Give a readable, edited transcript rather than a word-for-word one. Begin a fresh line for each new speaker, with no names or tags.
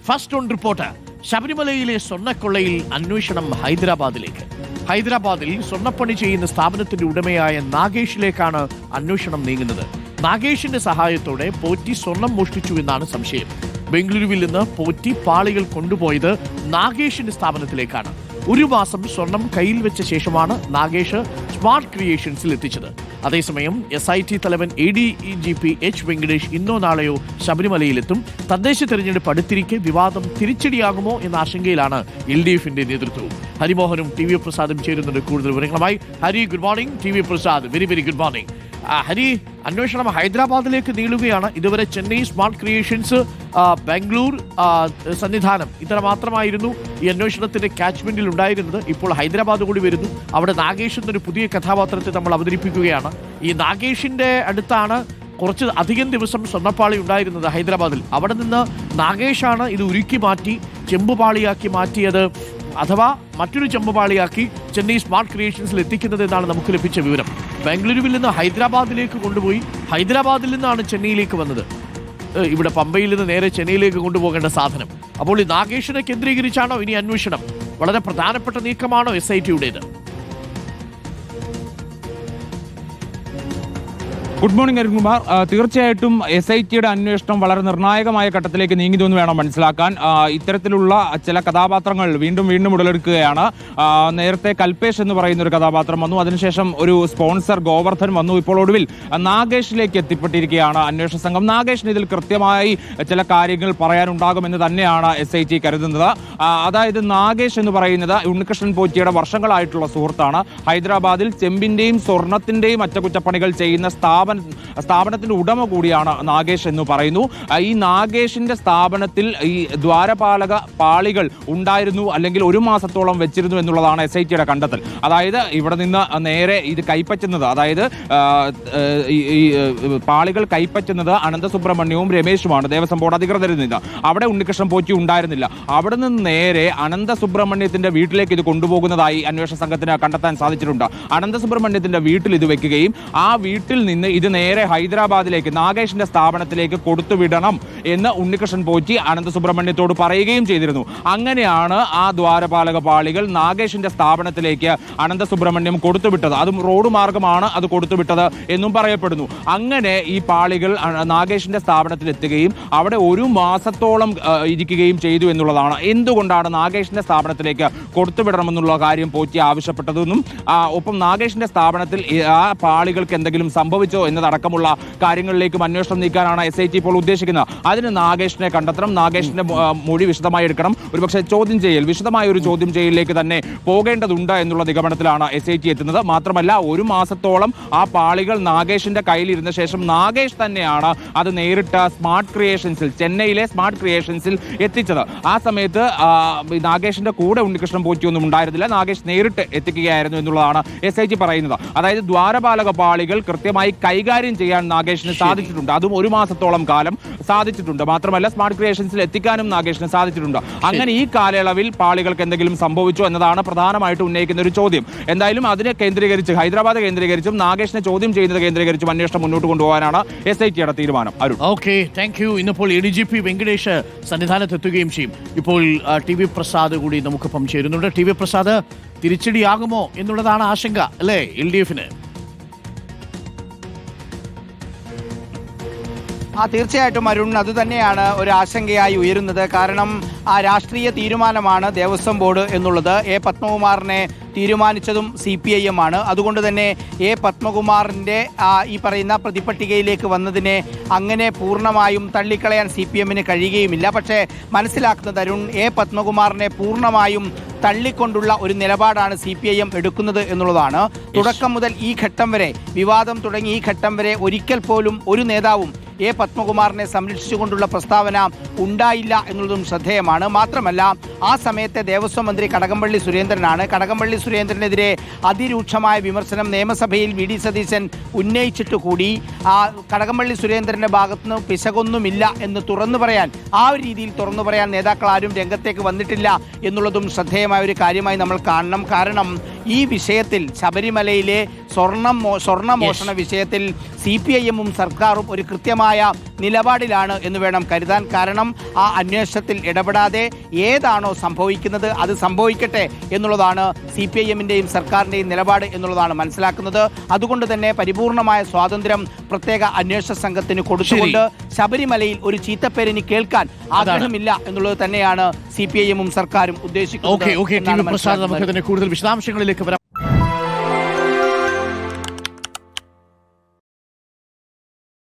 First on report. ശബരിമലയിലെ സ്വർണ്ണക്കൊള്ളയിൽ അന്വേഷണം ഹൈദരാബാദിലേക്ക്. ഹൈദരാബാദിൽ സ്വർണ്ണപ്പണി ചെയ്യുന്ന സ്ഥാപനത്തിന്റെ ഉടമയായ നാഗേഷിലേക്കാണ് അന്വേഷണം നീങ്ങുന്നത്. നാഗേഷിന്റെ സഹായത്തോടെ പോറ്റി സ്വർണം മോഷ്ടിച്ചു എന്നാണ് സംശയം. ബംഗളൂരുവിൽ നിന്ന് പോറ്റി പാളികൾ കൊണ്ടുപോയത് നാഗേഷിന്റെ സ്ഥാപനത്തിലേക്കാണ്. ഒരു മാസം സ്വർണം കയ്യിൽ വെച്ച ശേഷമാണ് നാഗേഷ് സ്മാർട്ട് ക്രിയേഷൻസിൽ എത്തിച്ചത്. അതേസമയം SIT തലവൻ ADGP H വെങ്കടേഷ് ഇന്നോ നാളെയോ ശബരിമലയിലെത്തും. തദ്ദേശ തെരഞ്ഞെടുപ്പ് അടുത്തിരിക്കെ വിവാദം തിരിച്ചടിയാകുമോ എന്ന ആശങ്കയിലാണ് LDFന്റെ നേതൃത്വവും. ഹരിമോഹനും TV പ്രസാദും ചേരുന്നുണ്ട് കൂടുതൽ വിവരങ്ങളുമായി. Hari, good morning. TV Prasad, very very good morning. Hari, അന്വേഷണം ഹൈദരാബാദിലേക്ക് നീളുകയാണ്. ഇതുവരെ ചെന്നൈ സ്മാർട്ട് ക്രിയേഷൻസ്, ബാംഗ്ലൂർ സന്നിധാനം ഇത്ര മാത്രമായിരുന്നു ഈ അന്വേഷണത്തിന്റെ കാച്ച്മെന്റിൽ ഉണ്ടായിരുന്നത്. ഇപ്പോൾ ഹൈദരാബാദ് കൂടി വരുന്നു. അവിടെ നാഗേഷ് എന്നൊരു പുതിയ കഥാപാത്രത്തെ നമ്മൾ അവതരിപ്പിക്കുകയാണ്. ഈ നാഗേഷിന്റെ അടുത്താണ് കുറച്ച് അധികം ദിവസം സ്വർണ്ണപ്പാളി ഉണ്ടായിരുന്നത് ഹൈദരാബാദിൽ. അവിടെ നിന്ന് നാഗേഷാണ് ഇത് ഉരുക്കി മാറ്റി ചെമ്പുപാളിയാക്കി മാറ്റിയത്, അഥവാ മറ്റൊരു ചെമ്പുപാളിയാക്കി ചെന്നൈ സ്മാർട്ട് ക്രിയേഷൻസിൽ എത്തിക്കുന്നത് എന്നാണ് നമുക്ക് ലഭിച്ച വിവരം. ബാംഗ്ലൂരുവിൽ നിന്ന് ഹൈദരാബാദിലേക്ക് കൊണ്ടുപോയി ഹൈദരാബാദിൽ നിന്നാണ് ചെന്നൈയിലേക്ക് വന്നത്. ഇവിടെ പമ്പയിൽ നിന്ന് നേരെ ചെന്നൈയിലേക്ക് കൊണ്ടുപോകേണ്ട സാധനം. അപ്പോൾ ഈ നാഗേഷിനെ കേന്ദ്രീകരിച്ചാണോ ഇനി അന്വേഷണം? വളരെ പ്രധാനപ്പെട്ട നീക്കമാണോ SITയുടേത്?
Good morning Arunkumar. തീർച്ചയായിട്ടും SITയുടെ അന്വേഷണം വളരെ നിർണായകമായ ഘട്ടത്തിലേക്ക് നീങ്ങിയതെന്ന് വേണം മനസ്സിലാക്കാൻ. ഇത്തരത്തിലുള്ള ചില കഥാപാത്രങ്ങൾ വീണ്ടും വീണ്ടും ഉടലെടുക്കുകയാണ്. നേരത്തെ കൽപേഷ് എന്ന് പറയുന്ന ഒരു കഥാപാത്രം വന്നു, അതിനുശേഷം ഒരു സ്പോൺസർ ഗോവർദ്ധൻ വന്നു, ഇപ്പോൾ ഒടുവിൽ നാഗേഷിലേക്ക് എത്തിപ്പെട്ടിരിക്കുകയാണ് അന്വേഷണ സംഘം. നാഗേഷിന് ഇതിൽ കൃത്യമായി ചില കാര്യങ്ങൾ പറയാനുണ്ടാകുമെന്ന് തന്നെയാണ് SIT കരുതുന്നത്. അതായത് നാഗേഷ് എന്ന് പറയുന്നത് ഉണ്ണികൃഷ്ണൻ പോറ്റിയുടെ വർഷങ്ങളായിട്ടുള്ള സുഹൃത്താണ്. ഹൈദരാബാദിൽ ചെമ്പിന്റെയും സ്വർണത്തിന്റെയും അറ്റകുറ്റപ്പണികൾ ചെയ്യുന്ന സ്ഥാപനത്തിന്റെ ഉടമ കൂടിയാണ് നാഗേഷ് എന്ന് പറയുന്നു. ഈ നാഗേഷിന്റെ സ്ഥാപനത്തിൽ ഈ ദ്വാരപാലക പാളികൾ ഉണ്ടായിരുന്നു, അല്ലെങ്കിൽ ഒരു മാസത്തോളം വെച്ചിരുന്നു എന്നുള്ളതാണ് SITയുടെ കണ്ടെത്തൽ. അതായത് ഇവിടെ നിന്ന് നേരെ ഇത് കൈപ്പറ്റുന്നത്, അതായത് ഈ പാളികൾ കൈപ്പറ്റുന്നത് അനന്തസുബ്രഹ്മണ്യവും രമേശുമാണ്, ദേവസ്വം ബോർഡ് അധികൃതരിൽ നിന്ന്. അവിടെ ഉണ്ണികൃഷ്ണൻ പോറ്റി ഉണ്ടായിരുന്നില്ല. അവിടെ നിന്ന് നേരെ അനന്തസുബ്രഹ്മണ്യത്തിന്റെ വീട്ടിലേക്ക് ഇത് കൊണ്ടുപോകുന്നതായി അന്വേഷണ സംഘത്തിന് കണ്ടെത്താൻ സാധിച്ചിട്ടുണ്ട്. അനന്തസുബ്രഹ്മണ്യത്തിന്റെ വീട്ടിൽ ഇത് വെക്കുകയും ആ വീട്ടിൽ നിന്ന് ഇത് നേരെ ഹൈദരാബാദിലേക്ക് നാഗേഷിന്റെ സ്ഥാപനത്തിലേക്ക് കൊടുത്തുവിടണം എന്ന് ഉണ്ണികൃഷ്ണൻ പോറ്റി അനന്തസുബ്രഹ്മണ്യത്തോട് പറയുകയും ചെയ്തിരുന്നു. അങ്ങനെയാണ് ആ ദ്വാരപാലക പാളികൾ നാഗേഷിന്റെ സ്ഥാപനത്തിലേക്ക് അനന്തസുബ്രഹ്മണ്യം കൊടുത്തുവിട്ടത്. അതും റോഡ് മാർഗമാണ് അത് കൊടുത്തുവിട്ടത് എന്നും പറയപ്പെടുന്നു. അങ്ങനെ ഈ പാളികൾ നാഗേഷിന്റെ സ്ഥാപനത്തിൽ എത്തുകയും അവിടെ ഒരു മാസത്തോളം ഇരിക്കുകയും ചെയ്തു എന്നുള്ളതാണ്. എന്തുകൊണ്ടാണ് നാഗേഷിന്റെ സ്ഥാപനത്തിലേക്ക് കൊടുത്തുവിടണമെന്നുള്ള കാര്യം പോറ്റി ആവശ്യപ്പെട്ടതെന്നും ഒപ്പം നാഗേഷിന്റെ സ്ഥാപനത്തിൽ ആ പാളികൾക്ക് എന്തെങ്കിലും സംഭവിച്ചോ എന്നതടക്കമുള്ള കാര്യങ്ങളിലേക്കും അന്വേഷണം നീക്കാനാണ് SIT ഇപ്പോൾ ഉദ്ദേശിക്കുന്നത്. അതിന് നാഗേഷിനെ കണ്ടെത്തണം, നാഗേഷിന്റെ മൊഴി വിശദമായി എടുക്കണം, ഒരുപക്ഷെ ചോദ്യം ചെയ്യൽ, വിശദമായ ഒരു ചോദ്യം ചെയ്യലിലേക്ക് തന്നെ പോകേണ്ടതുണ്ട് എന്നുള്ള നിഗമനത്തിലാണ് SIT എത്തുന്നത്. മാത്രമല്ല, ഒരു മാസത്തോളം ആ പാളികൾ നാഗേഷിന്റെ കയ്യിലിരുന്ന ശേഷം നാഗേഷ് തന്നെയാണ് അത് നേരിട്ട് സ്മാർട്ട് ക്രിയേഷൻസിൽ, ചെന്നൈയിലെ സ്മാർട്ട് ക്രിയേഷൻസിൽ എത്തിച്ചത്. ആ സമയത്ത് നാഗേഷിന്റെ കൂടെ ഉണ്ണികൃഷ്ണൻ പോറ്റിയൊന്നും ഉണ്ടായിരുന്നില്ല, നാഗേഷ് നേരിട്ട് എത്തിക്കുകയായിരുന്നു എന്നുള്ളതാണ് SIT പറയുന്നത്. അതായത് ദ്വാരപാലക പാളികൾ കൃത്യമായി കൈകാര്യം ചെയ്യാൻ നാഗേഷിന് സാധിച്ചിട്ടുണ്ട്. അതും ഒരു മാസത്തോളം കാലം സാധിച്ചിട്ടുണ്ട്. മാത്രമല്ല, സ്മാർട്ട് ക്രിയേഷൻസിൽ എത്തിക്കാനും നാഗേഷിന് സാധിച്ചിട്ടുണ്ട്. അങ്ങനെ ഈ കാലയളവിൽ പാളികൾക്ക് എന്തെങ്കിലും സംഭവിച്ചോ എന്നതാണ് പ്രധാനമായിട്ട് ഉന്നയിക്കുന്ന ഒരു ചോദ്യം. എന്തായാലും അതിനെ കേന്ദ്രീകരിച്ച്, ഹൈദരാബാദ് കേന്ദ്രീകരിച്ചും നാഗേഷിനെ ചോദ്യം ചെയ്യുന്നത് കേന്ദ്രീകരിച്ചും അന്വേഷണം മുന്നോട്ട് കൊണ്ടുപോകാനാണ് SITയുടെ തീരുമാനം. Arun,
okay, thank you. ഇന്നിപ്പോൾ ADGP വെങ്കടേഷ് സന്നിധാനത്തെത്തുകയും ചെയ്യും. ഇപ്പോൾ TV പ്രസാദ് കൂടി നമുക്കൊപ്പം ചേരുന്നുണ്ട്. TV പ്രസാദ്, തിരിച്ചടിയാകുമോ എന്നുള്ളതാണ് ആശങ്ക അല്ലേ LDFന്?
തീർച്ചയായിട്ടും അരുൺ, അതുതന്നെയാണ് ഒരു ആശങ്കയായി ഉയരുന്നത്. കാരണം ആ രാഷ്ട്രീയ തീരുമാനമാണ് ദേവസ്വം ബോർഡ് എന്നുള്ളത്. പത്മകുമാറിനെ തീരുമാനിച്ചതും CPIM ആണ്. അതുകൊണ്ട് തന്നെ പത്മകുമാറിൻ്റെ ഈ പറയുന്ന പ്രതിപട്ടികയിലേക്ക് വന്നതിനെ അങ്ങനെ പൂർണ്ണമായും തള്ളിക്കളയാൻ CPM-ന് കഴിയുകയുമില്ല. പക്ഷേ മനസ്സിലാക്കുന്നത് അരുൺ, പത്മകുമാറിനെ പൂർണ്ണമായും തള്ളിക്കൊണ്ടുള്ള ഒരു നിലപാടാണ് CPIM എടുക്കുന്നത് എന്നുള്ളതാണ്. തുടക്കം മുതൽ ഈ ഘട്ടം വരെ, വിവാദം തുടങ്ങി ഈ ഘട്ടം വരെ ഒരിക്കൽ പോലും ഒരു നേതാവും പത്മകുമാറിനെ സംരക്ഷിച്ചുകൊണ്ടുള്ള പ്രസ്താവന ഉണ്ടായില്ല എന്നുള്ളതും ശ്രദ്ധേയമാണ്. മാത്രമല്ല, ആ സമയത്തെ ദേവസ്വം മന്ത്രി കടകംപള്ളി സുരേന്ദ്രനാണ്. കടകംപള്ളി സുരേന്ദ്രനെതിരെ അതിരൂക്ഷമായ വിമർശനം നിയമസഭയിൽ VD സതീശൻ ഉന്നയിച്ചിട്ട് കൂടി കടകംപള്ളി സുരേന്ദ്രന്റെ ഭാഗത്തുനിന്ന് പിശകൊന്നുമില്ല എന്ന് തുറന്നു പറയാൻ, ആ ഒരു രീതിയിൽ തുറന്നു പറയാൻ നേതാക്കൾ ആരും രംഗത്തേക്ക് വന്നിട്ടില്ല എന്നുള്ളതും ശ്രദ്ധേയമായ ഒരു കാര്യമായി നമ്മൾ കാണണം. കാരണം ഈ വിഷയത്തിൽ, ശബരിമലയിലെ സ്വർണ്ണ മോഷണ വിഷയത്തിൽ CPIM-ഉം സർക്കാരും ഒരു കൃത്യമായ നിലപാടിലാണ് എന്ന് വേണം കരുതാൻ. കാരണം ആ അന്വേഷണത്തിൽ ഇടപെടാതെ ഏതാണോ സംഭവിക്കുന്നത് അത് സംഭവിക്കട്ടെ എന്നുള്ളതാണ് CPIM-ന്റെയും സർക്കാരിൻ്റെയും നിലപാട് എന്നുള്ളതാണ് മനസ്സിലാക്കുന്നത്. അതുകൊണ്ട് തന്നെ പരിപൂർണമായ സ്വാതന്ത്ര്യം പ്രത്യേക അന്വേഷണ സംഘത്തിന് കൊടുത്തുകൊണ്ട് ശബരിമലയിൽ ഒരു ചീത്തപ്പേരിന് കേൾക്കാൻ ആഗ്രഹമില്ല എന്നുള്ളത് തന്നെയാണ് CPIM-ഉം സർക്കാരും ഉദ്ദേശിക്കുന്നത്.
നമുക്കതിന്റെ കൂടുതൽ വിശദാംശങ്ങളിലേക്ക് വരാം.